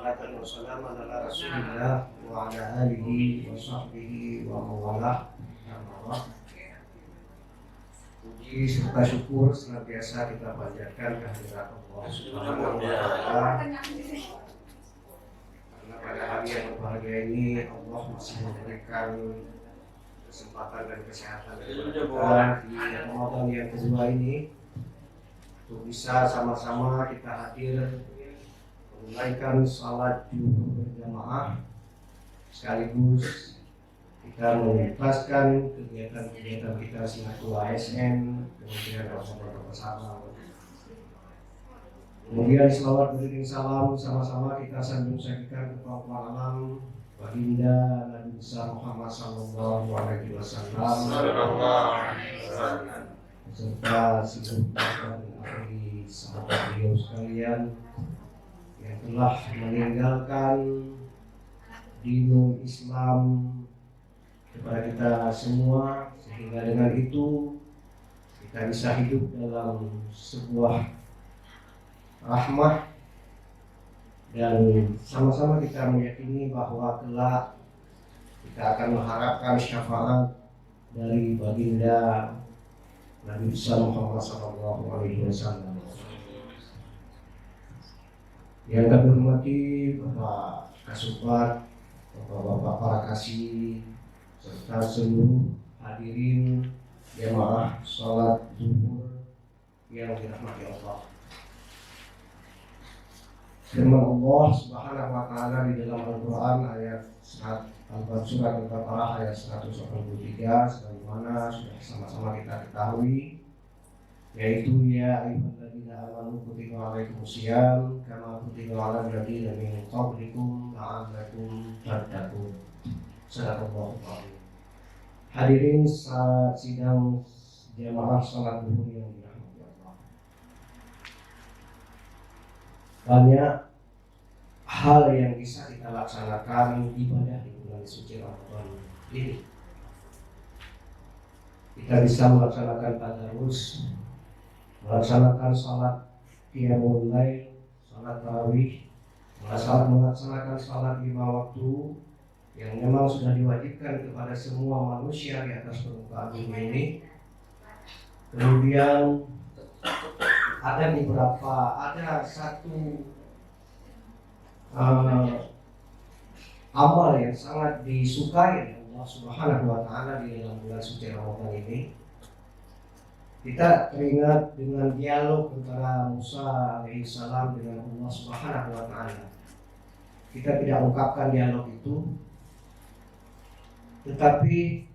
Wassalatu wassalamu ala Rasulillah wa ala alihi wa sahbihi wa mawalah. Puji serta syukur senantiasa kita panjatkan kehadirat Allah Subhanahu wa Ta'ala. Karena pada hari yang berbahagia ini Allah masih memberikan kesempatan dan kesehatan kepada kita di Ramadan yang kedua ini untuk bisa sama-sama kita hadir menunaikan salat Jumat berjamaah, sekaligus kita menuntaskan kegiatan-kegiatan kita selaku ASN Kementerian Agama bersama. Kemudian selawat beriring salam sama-sama kita sambung sajikan kepada alam Baginda Nabi besar Muhammad Sallallahu Alaihi Wasallam serta seluruh dan ahli sahabat beliau sekalian yang telah meninggalkan dinul Islam kepada kita semua, sehingga dengan itu kita bisa hidup dalam sebuah rahmah dan sama-sama kita meyakini bahwa kelak kita akan mengharapkan syafaat dari baginda Nabi besar Muhammad Sallallahu Alaihi Wasallam. Yang kami hormati Bapak Kasubag, Bapak-bapak para kasih, serta seluruh hadirin jamaah salat zuhur yang dirahmati Allah. Firman Allah Subhanahu wa Ta'ala di dalam Al-Quran ayat surat Al-Baqarah ayat 183, sebagaimana sudah sama-sama kita ketahui, yaitu ya ayyuhalladzina amanu kutiba alaikumusiyam kama kutiba alal ladzina min qablikum la'allakum tattaqun. Sadaqallahu adzim. Hadirin sidang jamaah salat zuhur yang dirahmati Allah. Banyak hal yang bisa kita laksanakan ibadah di bulan suci Ramadan ini. Kita bisa melaksanakan tadarus, melaksanakan salat qiyamul lail, salat tarawih, melaksanakan salat 5 waktu yang memang sudah diwajibkan kepada semua manusia di atas permukaan bumi ini. Kemudian ada satu amal yang sangat disukai oleh Allah Subhanahu wa Ta'ala di dalam bulan suci Ramadan ini. Kita teringat dengan dialog antara Musa alaihissalam dengan Allah Subhanahu wa Ta'ala. Kita tidak ungkapkan dialog itu, tetapi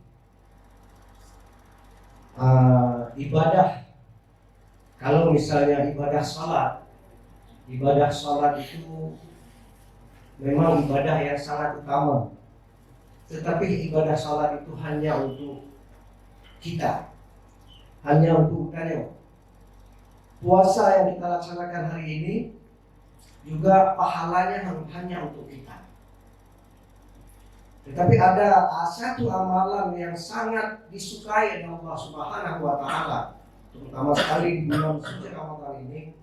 ibadah, kalau misalnya ibadah salat itu memang ibadah yang sangat utama, tetapi ibadah salat itu hanya untuk kita, hanya untuk kalian. Puasa yang kita laksanakan hari ini juga pahalanya hanya untuk kita. Tetapi ada satu amalan yang sangat disukai oleh Allah Subhanahu wa Ta'ala, terutama sekali di bulan suci Ramadan ini,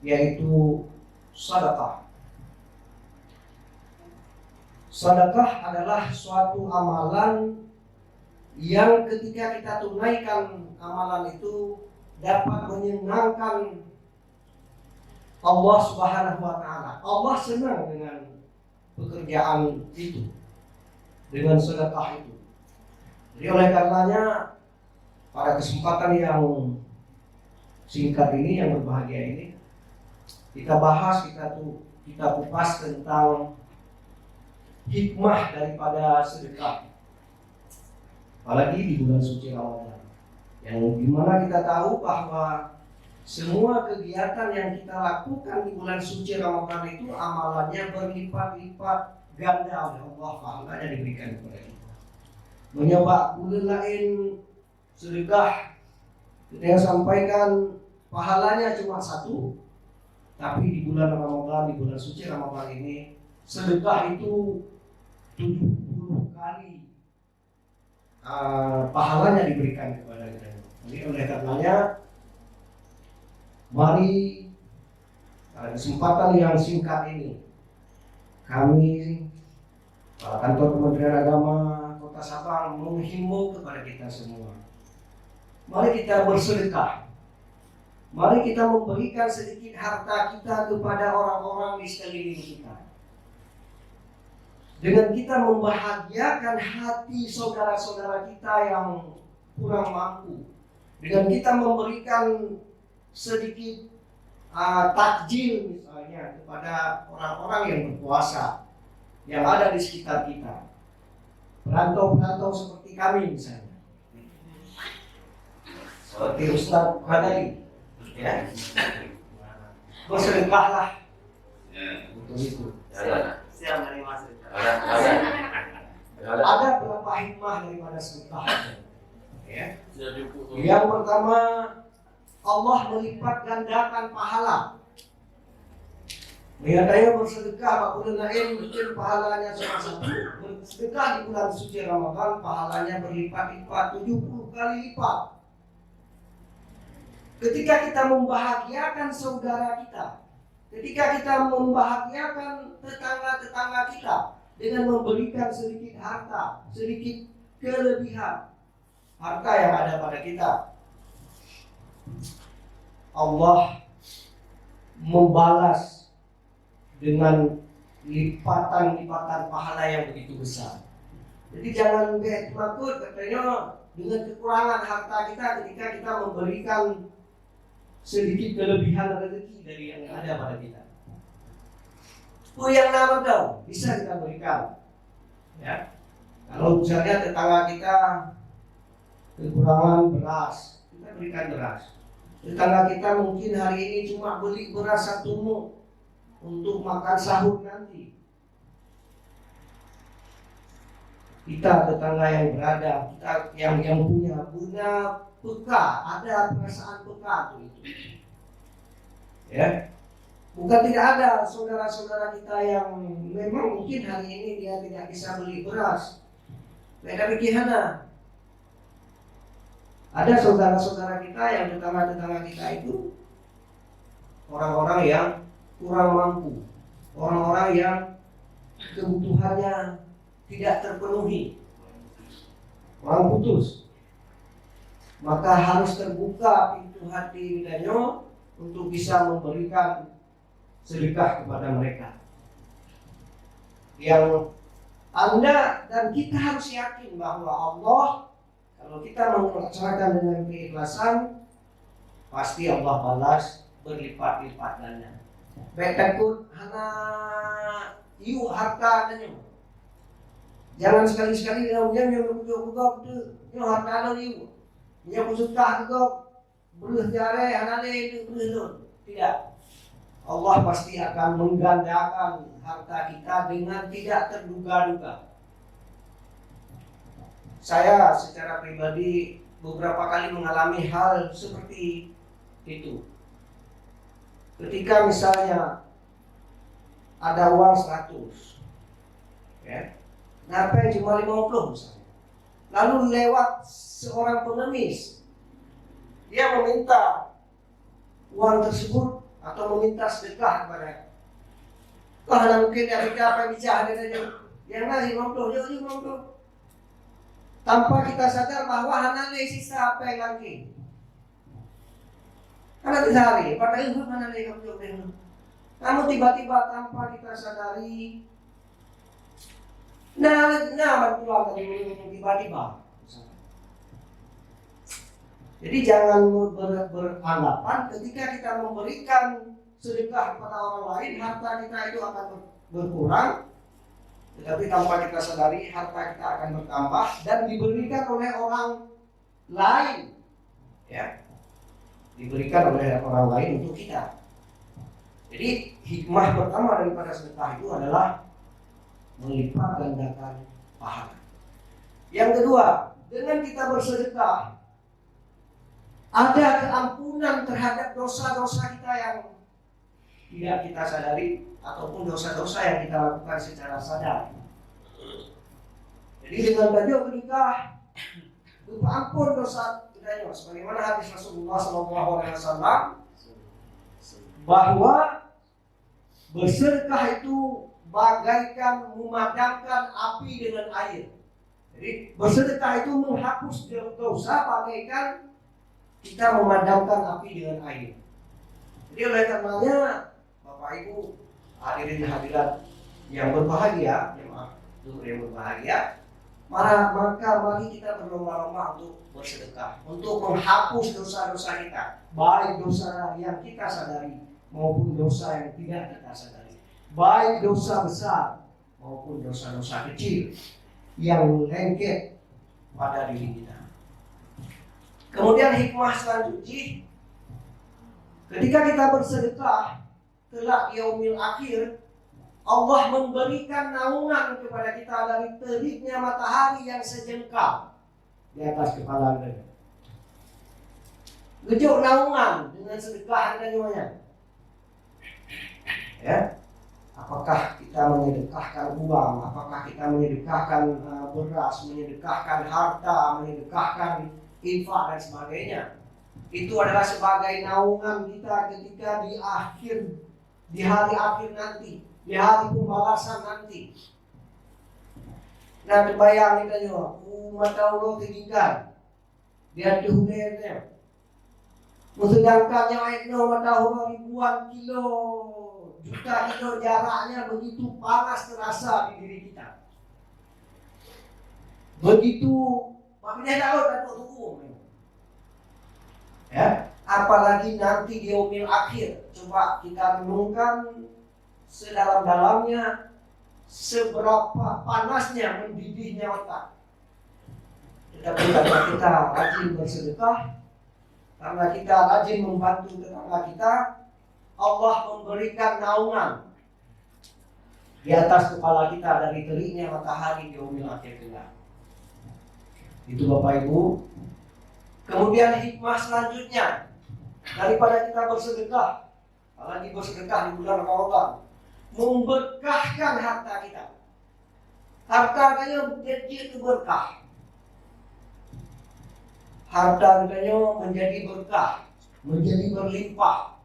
yaitu sedekah. Sedekah adalah suatu amalan yang ketika kita tunaikan amalan itu dapat menyenangkan Allah Subhanahu wa Ta'ala. Allah senang dengan pekerjaan itu, dengan sedekah itu. Jadi oleh karenanya pada kesempatan yang singkat ini, yang berbahagia ini, kita bahas, kita kupas tentang hikmah daripada sedekah, apalagi di bulan suci Ramadan, yang dimana kita tahu bahwa semua kegiatan yang kita lakukan di bulan suci Ramadan itu amalannya berlipat-lipat ganda oleh Allah, pahalanya diberikan kepada kita. Menyebab bulan lain sedekah kita yang sampaikan pahalanya cuma 1, tapi di bulan Ramadan, di bulan suci Ramadan ini, sedekah itu 70 kali pahalanya diberikan kepada kita. Jadi oleh karenanya, mari pada kesempatan yang singkat ini kami kantor Kementerian Agama Kota Sabang menghimbau kepada kita semua. Mari kita bersedekah. Mari kita memberikan sedikit harta kita kepada orang-orang di sekeliling kita. Dengan kita membahagiakan hati saudara-saudara kita yang kurang mampu. Dengan kita memberikan sedikit takjil misalnya kepada orang-orang yang berpuasa yang ada di sekitar kita, perantau-perantau seperti kami misalnya, seperti Ustaz Radali, ya, bersedekahlah untuk itu. Siap menerima sedekah. Ada beberapa hikmah daripada sedekah. Ya. Yang pertama, Allah melipat gandakan pahala. Biasanya bersedekah apabila lain mungkin pahalanya cuma satu. Bersedekah di bulan suci Ramadan pahalanya berlipat-lipat 70 kali lipat. Ketika kita membahagiakan saudara kita, ketika kita membahagiakan tetangga-tetangga kita dengan memberikan sedikit harta, sedikit kelebihan harta yang ada pada kita, Allah membalas dengan lipatan-lipatan pahala yang begitu besar. Jadi jangan takut katanya dengan kekurangan harta kita ketika kita memberikan sedikit kelebihan rezeki dari yang ada pada kita. Itu yang nama tahu bisa kita berikan. Ya. Kalau misalnya tetangga kita kekurangan beras, kita berikan beras. Tetangga kita mungkin hari ini cuma beli beras 1 muk untuk makan sahur nanti. Kita tetangga yang berada, kita yang punya peka, ada perasaan peka itu. Ya. Bukan tidak ada saudara-saudara kita yang memang mungkin hari ini dia tidak bisa beli beras. Beda bagaimana? Ada saudara-saudara kita yang tetangga-tetangga kita itu orang-orang yang kurang mampu, orang-orang yang kebutuhannya tidak terpenuhi, orang putus. Maka harus terbuka pintu hati kita untuk bisa memberikan sedekah kepada mereka. Yang Anda dan kita harus yakin bahwa Allah, kalau kita melaksanakan dengan keikhlasan, pasti Allah balas berlipat-lipat ganda. Betakut hana iu harta nanya. Jangan sekali-sekali dia yang berbuka-buka itu harta lo iu. Dia bersuka juga beruh jare hana itu beruh. Tidak. Allah pasti akan menggandakan harta kita dengan tidak terduga-duga. Saya secara pribadi beberapa kali mengalami hal seperti itu. Ketika misalnya ada uang 100, ya, sampai cuma 50 misalnya. Lalu lewat seorang pengemis, dia meminta uang tersebut atau meminta sedekah kepada. Karena mungkin dari apa bicara saja, yang ngasih 50, jadi 50. Tanpa kita sadar bahwa hana sisa apa yang lagi. Karena sehari, pada itu mana lagi kamu. Namun tiba-tiba tanpa kita sadari, nah pulang tadi tiba-tiba. Jadi jangan beranggapan ketika kita memberikan sedekah kepada orang lain, harta kita itu akan berkurang. Tetapi tanpa kita sadari, harta kita akan bertambah dan diberikan oleh orang lain. Ya. Diberikan oleh orang lain untuk kita. Jadi hikmah pertama daripada sedekah itu adalah melipat gandakan pahala. Yang kedua, dengan kita bersedekah ada keampunan terhadap dosa-dosa kita yang tidak kita sadari ataupun dosa-dosa yang kita lakukan secara sadar. Jadi dengan baju menikah, ampun dosa kita, sebagaimana hadis Rasulullah SAW bahwa bersedekah itu bagaikan memadamkan api dengan air. Jadi bersedekah itu menghapus dosa bagaikan kita memadamkan api dengan air. Jadi oleh karenanya Bapak Ibu hadirin hadirat yang berbahagia, jemaah yang berbahagia, maka mari kita berlomba-lomba untuk bersedekah, untuk menghapus dosa-dosa kita, baik dosa yang kita sadari maupun dosa yang tidak kita sadari, baik dosa besar maupun dosa-dosa kecil yang lengket pada diri kita. Kemudian hikmah selanjutnya, ketika kita bersedekah kelak yaumil akhir, Allah memberikan naungan kepada kita dari teriknya matahari yang sejengkal di atas kepala kita. Gejuk naungan dengan sedekah katanya. Ya, apakah kita menyedekahkan uang, apakah kita menyedekahkan beras, menyedekahkan harta, menyedekahkan infak dan sebagainya. Itu adalah sebagai naungan kita ketika di hari akhir nanti, di hari pembalasan nanti. Nah, terbayang kita juga, umat Allah tinggikan dia dihunirnya. Sedangkan yang itu umat Allah ribuan kilo, juta kilo jaraknya, begitu panas terasa di diri kita. Begitu, makanya tahu dan hukum. Ya, apalagi nanti di yaumil akhir, coba kita renungkan sedalam-dalamnya seberapa panasnya, mendidihnya otak. Tetapi karena kita rajin bersedekah, karena kita rajin membantu tetangga kita, Allah memberikan naungan di atas kepala kita dari teriknya matahari di yaumil akhir kelak. Itu Bapak Ibu. Kemudian hikmah selanjutnya daripada kita bersedekah, apalagi bersedekah di bulan Ramadan, memberkahkan harta kita. Hartanya menjadi berkah. Harta katanya menjadi berkah, menjadi berlimpah.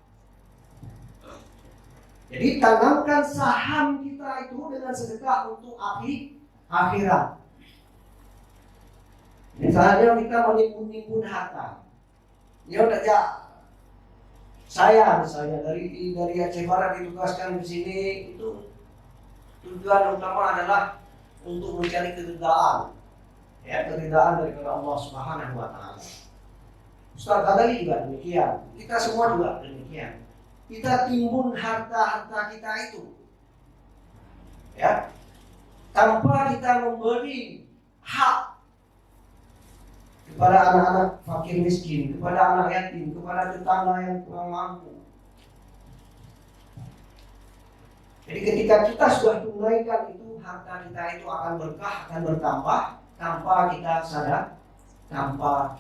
Jadi tanamkan saham kita itu dengan sedekah untuk akhirat. Misalnya kita menimbun harta. Ya udah ya. Saya misalnya dari Aceh Barat ditugaskan di sini, itu tujuan utama adalah untuk mencari keridhaan. Ya, keridhaan dari Allah Subhanahu wa taala. Ustaz Ghazali juga demikian. Kita semua juga demikian. Kita timbun harta-harta kita itu. Ya. Tanpa kita memberi hak kepada anak-anak fakir miskin, kepada anak yatim, kepada tetangga yang kurang mampu. Jadi ketika kita sudah tunaikan itu, harta kita itu akan berkah, akan bertambah tanpa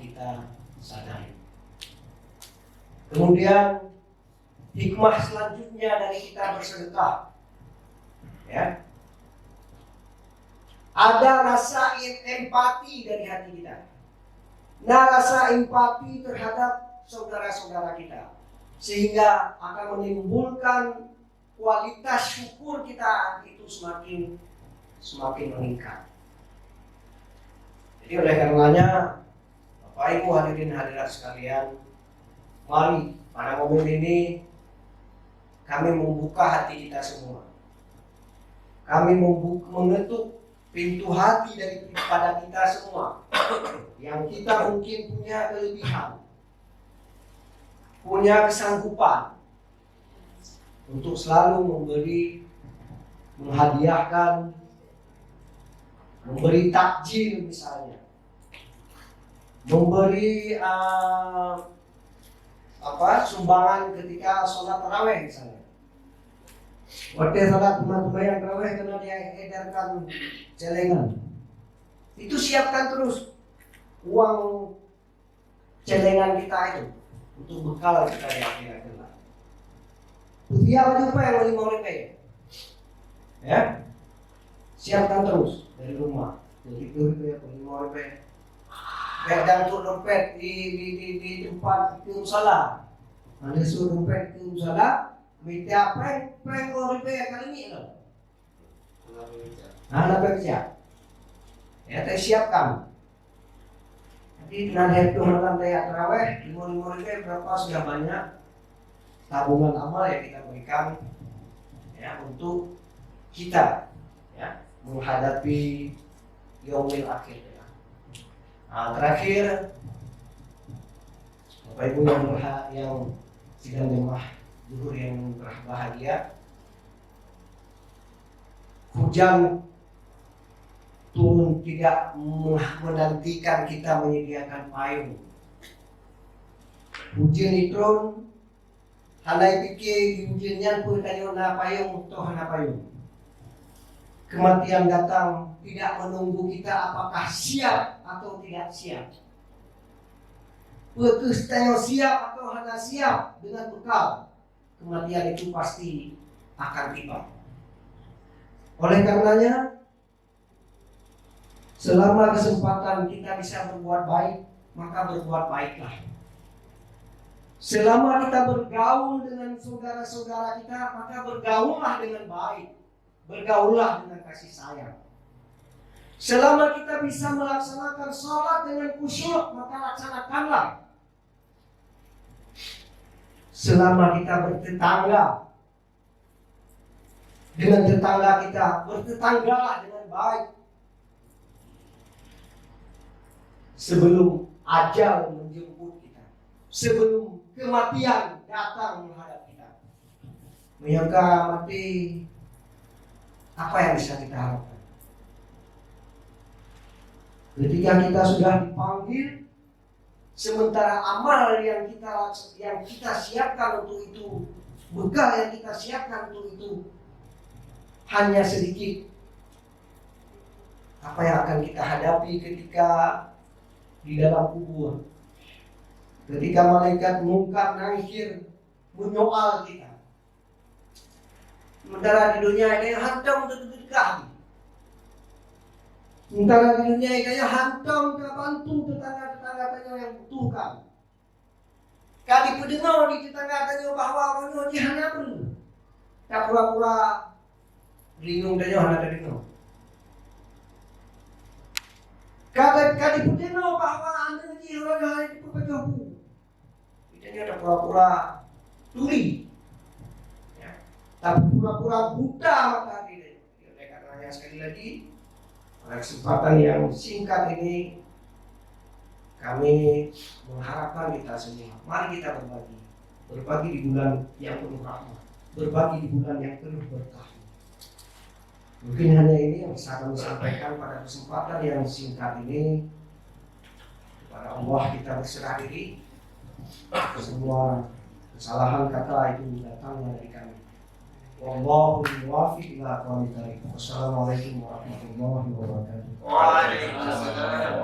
kita sadari. Kemudian hikmah selanjutnya dari kita bersedekah, ya, ada rasa empati dari hati kita. Nah, rasa empati terhadap saudara-saudara kita, sehingga akan menimbulkan kualitas syukur kita itu semakin meningkat. Jadi oleh karenanya, Bapak Ibu hadirin hadirat sekalian, mari pada momen ini kami membuka hati kita semua. Kami mengetuk pintu hati daripada kita semua yang kita mungkin punya kelebihan, punya kesanggupan untuk selalu memberi, menghadiahkan, memberi takjil misalnya, memberi sumbangan ketika sholat tarawih misalnya. Waktu sholat sembahyang tarawih karena dia edarkan celengan, itu siapkan terus uang celengan kita itu untuk bekal kita di akhirat kelak. Dia apa yang Rp5, ya, siapkan terus dari rumah. Jadi itu Rp5. Kadang tuh dompet di tempat ke musala. Ada suruh dompet ke musala, minta peng Rp5 kali ini loh. Nah, bekerja. Ya, kita siapkan. Jadi nanti Tuhan ya terawih, limur-limur itu berapa sudah banyak tabungan amal yang kita berikan ya untuk kita ya menghadapi yaumil akhir. Nah, terakhir Bapak Ibu yang sidang jemaah zuhur yang berbahagia, hujan turun tidak menantikan kita menyediakan payung. Hujan itu handai pikir hujannya pun tanya na payung toh na payung. Kematian datang tidak menunggu kita apakah siap atau tidak siap. Putus tanya siap atau hanya siap dengan bekal, kematian itu pasti akan tiba. Oleh karenanya, selama kesempatan kita bisa berbuat baik, maka berbuat baiklah. Selama kita bergaul dengan saudara-saudara kita, maka bergaullah dengan baik. Bergaullah dengan kasih sayang. Selama kita bisa melaksanakan sholat dengan khusyuk, maka laksanakanlah. Selama kita bertetangga dengan tetangga kita, bertetanggalah dengan baik. Sebelum ajal menjemput kita, sebelum kematian datang menghadap kita. Menyangka mati, apa yang bisa kita harapkan? Ketika kita sudah dipanggil, sementara amal yang kita siapkan untuk itu, bekal yang kita siapkan untuk itu hanya sedikit. Apa yang akan kita hadapi ketika di dalam kubur? Ketika malaikat mungkar nangkir menyoal kita. Sementara di dunia ini hantam dekat. Sementara di dunia ini hantam bantu tetangga-tetangga yang butuhkan. Kali pendengar di tetangga-tetangga bahwa orang jihana pun tak pura-pura ringung dan johan ada ringung. Kali pendengar bahwa anda jihana di perpecahan. Ini ada pura-pura tuli. Tapi pura-pura buta mata diri. Oleh karenanya sekali lagi, pada kesempatan yang singkat ini, kami mengharapkan kita semua, mari kita berbagi di bulan yang penuh rahmat, berbagi di bulan yang penuh berkah. Mungkin hanya ini yang bisa kami sampaikan pada kesempatan yang singkat ini. Kepada Allah kita berserah diri. Semua kesalahan kata itu datangnya dari kami. Wallahu muwaffiq ila aqwamit thariq. Wassalamualaikum warahmatullahi wabarakatuh. Waalaikumsalam.